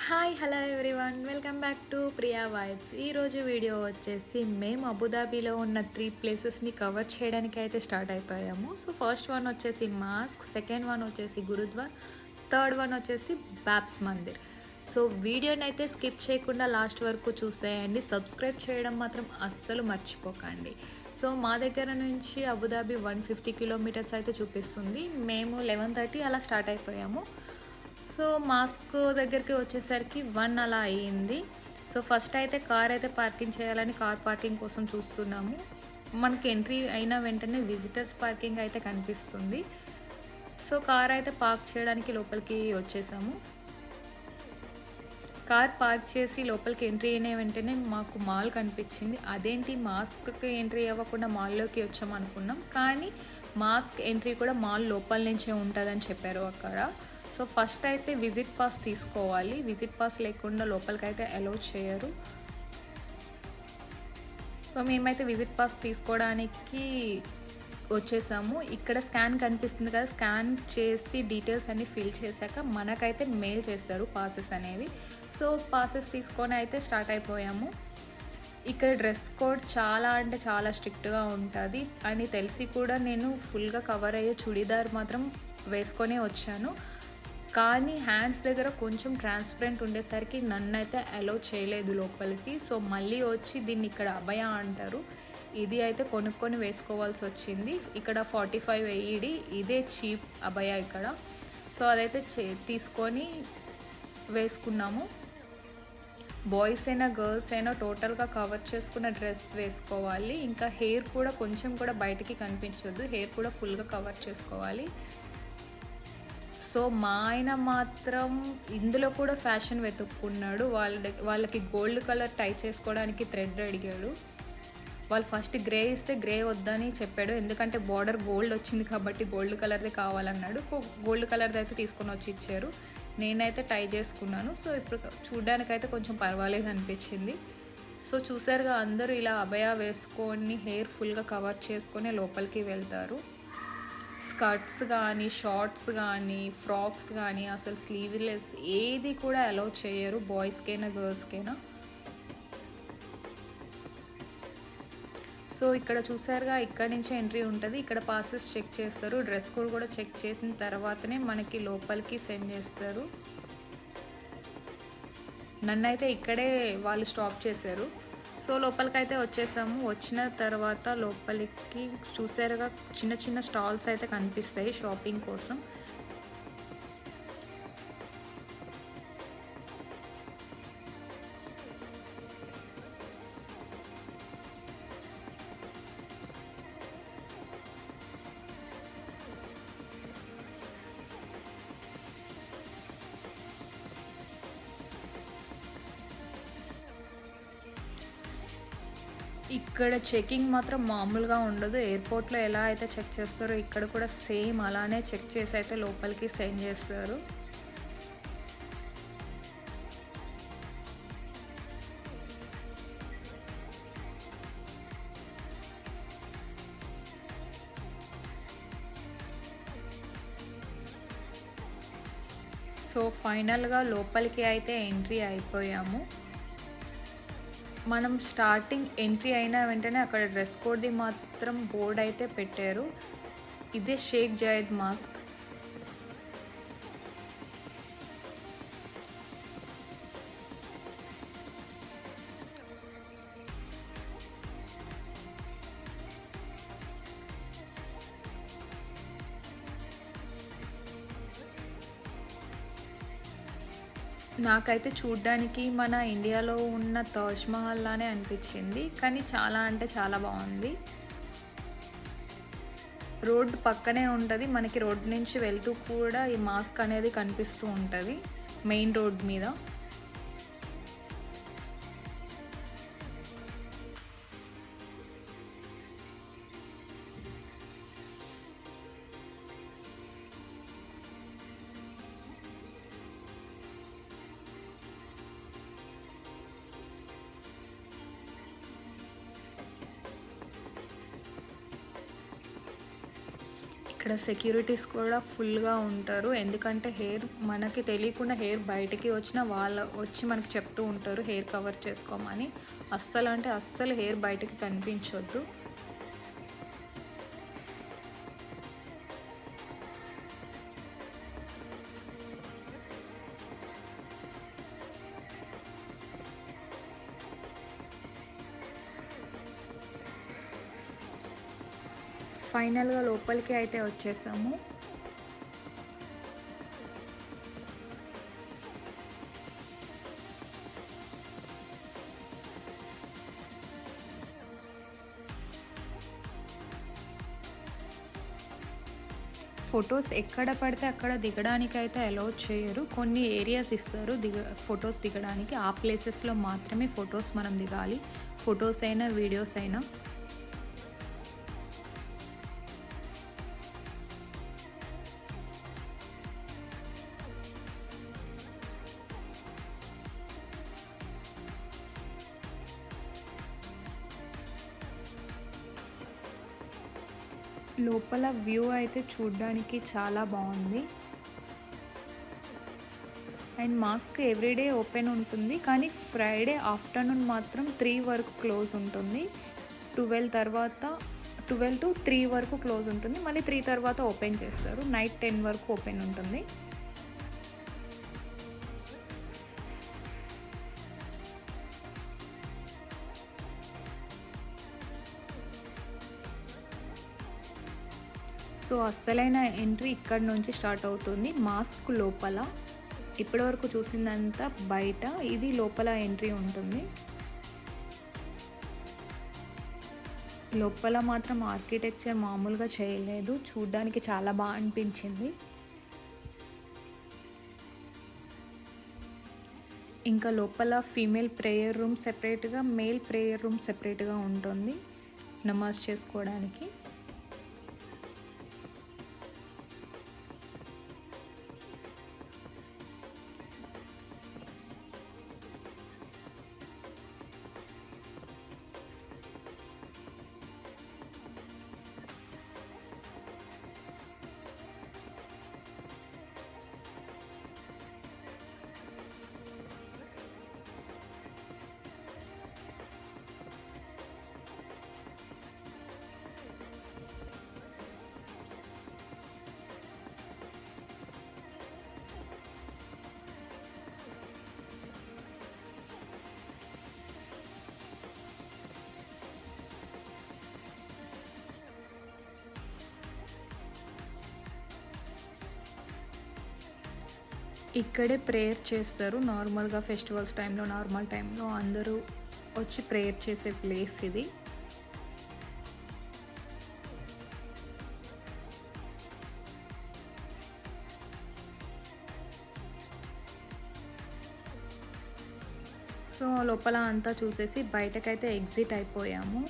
Hi hello everyone welcome back to Priya vibes. ఈరోజు video వచ్చేసి మేము అబుదాబీలో ఉన్న 3 ప్లేసెస్ని కవర్ చేయడానికి అయితే స్టార్ట్ అయిపోయాము. సో ఫస్ట్ వన్ వచ్చేసి మాస్క్, సెకండ్ వన్ వచ్చేసి గురుద్వార్, థర్డ్ వన్ వచ్చేసి బాబ్స్ మందిర్. సో వీడియోని అయితే స్కిప్ చేయకుండా లాస్ట్ వరకు చూసేయండి. సబ్స్క్రైబ్ చేయడం మాత్రం అస్సలు మర్చిపోకండి. సో మా దగ్గర నుంచి అబుదాబీ 150 కిలోమీటర్స్ అయితే చూపిస్తుంది. మేము 11:30 అలా స్టార్ట్ అయిపోయాము. సో మాస్క్ దగ్గరికి వచ్చేసరికి 1 అలా అయ్యింది. సో ఫస్ట్ అయితే కార్ అయితే పార్కింగ్ చేయాలని కార్ పార్కింగ్ కోసం చూస్తున్నాము. మనకి ఎంట్రీ అయిన వెంటనే విజిటర్స్ పార్కింగ్ అయితే కనిపిస్తుంది. సో కార్ అయితే పార్క్ చేయడానికి లోపలికి వచ్చేసాము. కార్ పార్క్ చేసి లోపలికి ఎంట్రీ అయిన వెంటనే మాకు మాల్ కనిపించింది. అదేంటి మాస్క్కి ఎంట్రీ అవ్వకుండా మాల్లోకి వచ్చామనుకున్నాం, కానీ మాస్క్ ఎంట్రీ కూడా మాల్ లోపల నుంచే ఉంటుందని చెప్పారు అక్కడ. సో ఫస్ట్ అయితే విజిట్ పాస్ తీసుకోవాలి. విజిట్ పాస్ లేకుండా లోపలికి అయితే అలౌ చేయరు. సో మేమైతే విజిట్ పాస్ తీసుకోవడానికి వచ్చేసాము. ఇక్కడ స్కాన్ కనిపిస్తుంది కదా, స్కాన్ చేసి డీటెయిల్స్ అన్నీ ఫిల్ చేశాక మనకైతే మెయిల్ చేస్తారు పాసెస్ అనేవి. సో పాసెస్ తీసుకొని అయితే స్టార్ట్ అయిపోయాము. ఇక్కడ డ్రెస్ కోడ్ చాలా అంటే చాలా స్ట్రిక్ట్గా ఉంటుంది అని తెలిసి కూడా నేను ఫుల్గా కవర్ అయ్యే చుడీదార్ మాత్రం వేసుకొనే వచ్చాను. కానీ హ్యాండ్స్ దగ్గర కొంచెం ట్రాన్స్పరెంట్ ఉండేసరికి నన్ను అయితే అలౌ చేయలేదు లోపలికి. సో మళ్ళీ వచ్చి దీన్ని ఇక్కడ అభయ అంటారు, ఇది అయితే కొనుక్కొని వేసుకోవాల్సి వచ్చింది. ఇక్కడ 45 AED, ఇదే చీప్ అభయ ఇక్కడ. సో అదైతే తీసుకొని వేసుకున్నాము. బాయ్స్ అయినా గర్ల్స్ అయినా టోటల్గా కవర్ చేసుకున్న డ్రెస్ వేసుకోవాలి. ఇంకా హెయిర్ కూడా కొంచెం కూడా బయటికి కనిపించొద్దు, హెయిర్ కూడా ఫుల్గా కవర్ చేసుకోవాలి. సో మా ఆయన మాత్రం ఇందులో కూడా ఫ్యాషన్ వెతుక్కున్నాడు. వాళ్ళకి గోల్డ్ కలర్ టై చేసుకోవడానికి థ్రెడ్ అడిగాడు. వాళ్ళు ఫస్ట్ గ్రే ఇస్తే గ్రే వద్దని చెప్పాడు, ఎందుకంటే బార్డర్ గోల్డ్ వచ్చింది కాబట్టి గోల్డ్ కలర్దే కావాలన్నాడు. గోల్డ్ కలర్ది అయితే తీసుకొని వచ్చి ఇచ్చారు. నేనైతే టై చేసుకున్నాను. సో ఇప్పుడు చూడ్డానికైతే కొంచెం పర్వాలేదు అనిపించింది. సో చూసారుగా, అందరూ ఇలా అభయ వేసుకొని హెయిర్ ఫుల్గా కవర్ చేసుకొని లోపలికి వెళ్తారు. స్కర్ట్స్ కానీ, షార్ట్స్ కానీ, ఫ్రాక్స్ కానీ, అసలు స్లీవ్లెస్ ఏది కూడా అలౌ చేయరు, బాయ్స్కైనా గర్ల్స్కైనా. సో ఇక్కడ చూసారుగా, ఇక్కడ నుంచే ఎంట్రీ ఉంటుంది. ఇక్కడ పాసెస్ చెక్ చేస్తారు, డ్రెస్ కోడ్ కూడా చెక్ చేసిన తర్వాతనే మనకి లోపలికి సెండ్ చేస్తారు. నన్నైతే ఇక్కడే వాళ్ళు స్టాప్ చేశారు. సో లోపలికి అయితే వచ్చేసాము. వచ్చిన తర్వాత లోపలికి చూసారుగా, చిన్న చిన్న స్టాల్స్ అయితే కనిపిస్తాయి షాపింగ్ కోసం. ఇక్కడ చెకింగ్ మాత్రం మామూలుగా ఉండదు. ఎయిర్పోర్ట్లో ఎలా అయితే చెక్ చేస్తారో ఇక్కడ కూడా సేమ్ అలానే చెక్ చేసి అయితే లోపలికి సెండ్ చేస్తారు. సో ఫైనల్గా లోపలికి అయితే ఎంట్రీ అయిపోయాము. మనం స్టార్టింగ్ ఎంట్రీ అయిన వెంటనే అక్కడ డ్రెస్ కోడ్ది మాత్రం బోర్డ్ అయితే పెట్టారు, ఇదే షేక్ జాయద్ మాస్క్. నాకైతే చూడ్డానికి మన ఇండియాలో ఉన్న తాజ్ మహల్ లానే అనిపించింది, కానీ చాలా అంటే చాలా బాగుంది. రోడ్ పక్కనే ఉంటుంది, మనకి రోడ్ నుంచి వెళ్తూ కూడా ఈ మాస్క్ అనేది కనిపిస్తూ ఉంటుంది మెయిన్ రోడ్ మీద. ఇక్కడ ఇక్కడ సెక్యూరిటీస్ కూడా ఫుల్గా ఉంటారు. ఎందుకంటే హెయిర్ మనకి తెలియకుండా హెయిర్ బయటికి వచ్చినా వాళ్ళు వచ్చి మనకి చెప్తూ ఉంటారు హెయిర్ కవర్ చేసుకోమని. అస్సలు అంటే అస్సలు హెయిర్ బయటికి కనిపించొద్దు. ఫైనల్గా లోపలికి అయితే వచ్చేసాము. ఫొటోస్ ఎక్కడ పడితే అక్కడ దిగడానికైతే అలౌ చేయరు. కొన్ని ఏరియాస్ ఇస్తారు ఫొటోస్ దిగడానికి. ఆ ప్లేసెస్లో మాత్రమే ఫొటోస్ మనం దిగాలి, ఫొటోస్ అయినా వీడియోస్ అయినా. లోపల వ్యూ అయితే చూడ్డానికి చాలా బాగుంది. అండ్ మాస్క్ ఎవ్రీడే ఓపెన్ ఉంటుంది, కానీ ఫ్రైడే ఆఫ్టర్నూన్ మాత్రం 3 వరకు క్లోజ్ ఉంటుంది. 12 to 3 వరకు క్లోజ్ ఉంటుంది. మళ్ళీ 3 తర్వాత ఓపెన్ చేస్తారు. నైట్ 10 వరకు ఓపెన్ ఉంటుంది. సో అస్సలైన ఎంట్రీ ఇక్కడ నుంచి స్టార్ట్ అవుతుంది. మాస్క్ లోపల ఇప్పటివరకు చూసిందంతా బయట, ఇది లోపల ఎంట్రీ ఉంటుంది. లోపల మాత్రం ఆర్కిటెక్చర్ మామూలుగా చేయలేదు, చూడ్డానికి చాలా బాగా అనిపించింది. ఇంకా లోపల ఫీమేల్ ప్రేయర్ రూమ్ సెపరేట్గా, మేల్ ప్రేయర్ రూమ్ సెపరేట్గా ఉంటుంది నమాజ్ చేసుకోవడానికి. ఇక్కడే ప్రేయర్ చేస్తారు నార్మల్గా. ఫెస్టివల్స్ టైంలో, నార్మల్ టైంలో అందరూ వచ్చి ప్రేయర్ చేసే ప్లేస్ ఇది. సో లోపల అంతా చూసేసి బయటకైతే ఎగ్జిట్ అయిపోయాము.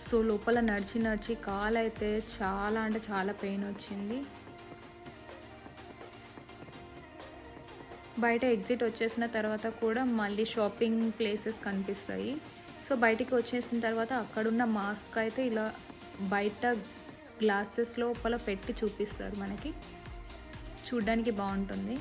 సో లోపల నడిచి కాలు అయితే చాలా అంటే చాలా పెయిన్ వచ్చింది. బయట ఎగ్జిట్ వచ్చేసిన తర్వాత కూడా మళ్ళీ షాపింగ్ ప్లేసెస్ కనిపిస్తాయి. సో బయటికి వచ్చేసిన తర్వాత అక్కడున్న మాస్క్ అయితే ఇలా బయట గ్లాసెస్ లోపల పెట్టి చూపిస్తారు మనకి, చూడ్డానికి బాగుంటుంది.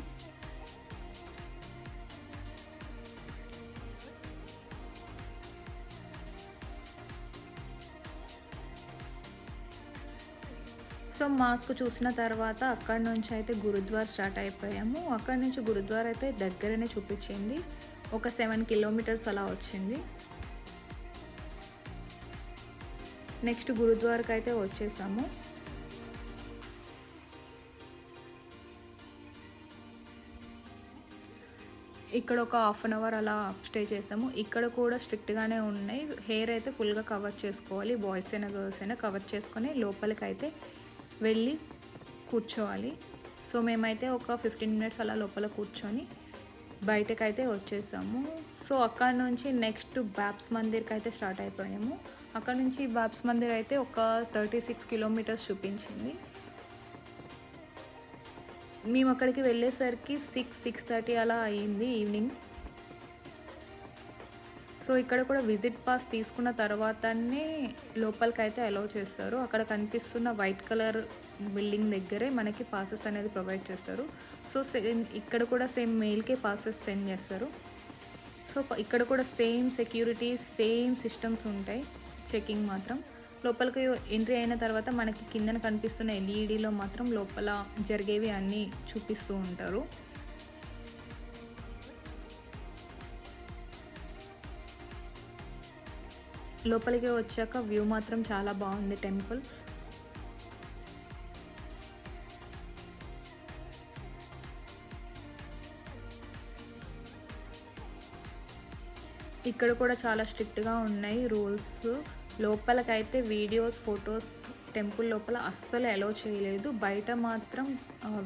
సో మాస్క్ చూసిన తర్వాత అక్కడ నుంచి అయితే గురుద్వార్ స్టార్ట్ అయిపోయాము. అక్కడ నుంచి గురుద్వార్ అయితే దగ్గరనే చూపించింది, ఒక 7 కిలోమీటర్స్ అలా వచ్చింది. నెక్స్ట్ గురుద్వార్కి అయితే వచ్చేసాము. ఇక్కడ ఒక 1/2 అవర్ అలా స్టే చేసాము. ఇక్కడ కూడా స్ట్రిక్ట్గానే ఉన్నాయి. హెయిర్ అయితే ఫుల్గా కవర్ చేసుకోవాలి, బాయ్స్ అయినా గర్ల్స్ అయినా కవర్ చేసుకొని లోపలికి అయితే వెళ్ళి కూర్చోవాలి. సో మేమైతే ఒక 15 మినిట్స్ అలా లోపల కూర్చొని బయటకైతే వచ్చేసాము. సో అక్కడ నుంచి నెక్స్ట్ బాబ్స్ మందిర్కి అయితే స్టార్ట్ అయిపోయాము. అక్కడ నుంచి బాబ్స్ మందిర్ అయితే ఒక 36 కిలోమీటర్స్ చూపించింది. మేము అక్కడికి వెళ్ళేసరికి 6:30 అలా అయ్యింది ఈవినింగ్. సో ఇక్కడ కూడా విజిట్ పాస్ తీసుకున్న తర్వాతనే లోపలికి అయితే అలౌ చేస్తారు. అక్కడ కనిపిస్తున్న వైట్ కలర్ బిల్డింగ్ దగ్గరే మనకి పాసెస్ అనేది ప్రొవైడ్ చేస్తారు. సో సేమ్ ఇక్కడ కూడా సేమ్ మెయిల్కే పాసెస్ సెండ్ చేస్తారు. సో ఇక్కడ కూడా సేమ్ సెక్యూరిటీ, సేమ్ సిస్టమ్స్ ఉంటాయి. చెకింగ్ మాత్రం లోపలికి ఎంట్రీ అయిన తర్వాత మనకి కిందన కనిపిస్తున్న ఎల్ఈడిలో మాత్రం లోపల జరిగేవి అన్నీ చూపిస్తూ ఉంటారు. లోపలికి వచ్చాక వ్యూ మాత్రం చాలా బాగుంది టెంపుల్. ఇక్కడ కూడా చాలా స్ట్రిక్ట్గా ఉన్నాయి రూల్స్. లోపలకైతే వీడియోస్, ఫొటోస్ టెంపుల్ లోపల అస్సలు అలౌ చేయలేదు. బయట మాత్రం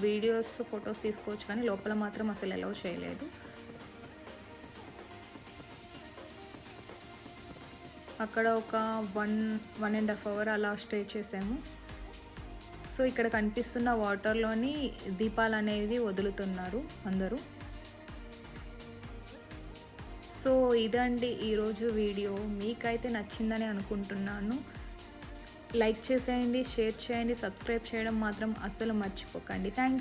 వీడియోస్, ఫొటోస్ తీసుకోవచ్చు, కానీ లోపల మాత్రం అసలు అలౌ చేయలేదు. అక్కడ ఒక 1.5 అవర్ అలా స్టే చేసాము. సో ఇక్కడ కనిపిస్తున్న వాటర్లోని దీపాలు అనేది వదులుతున్నారు అందరూ. సో ఇదండి ఈరోజు వీడియో. మీకైతే నచ్చిందని అనుకుంటున్నాను. లైక్ చేసేయండి, షేర్ చేయండి, సబ్స్క్రైబ్ చేయడం మాత్రం అస్సలు మర్చిపోకండి. థ్యాంక్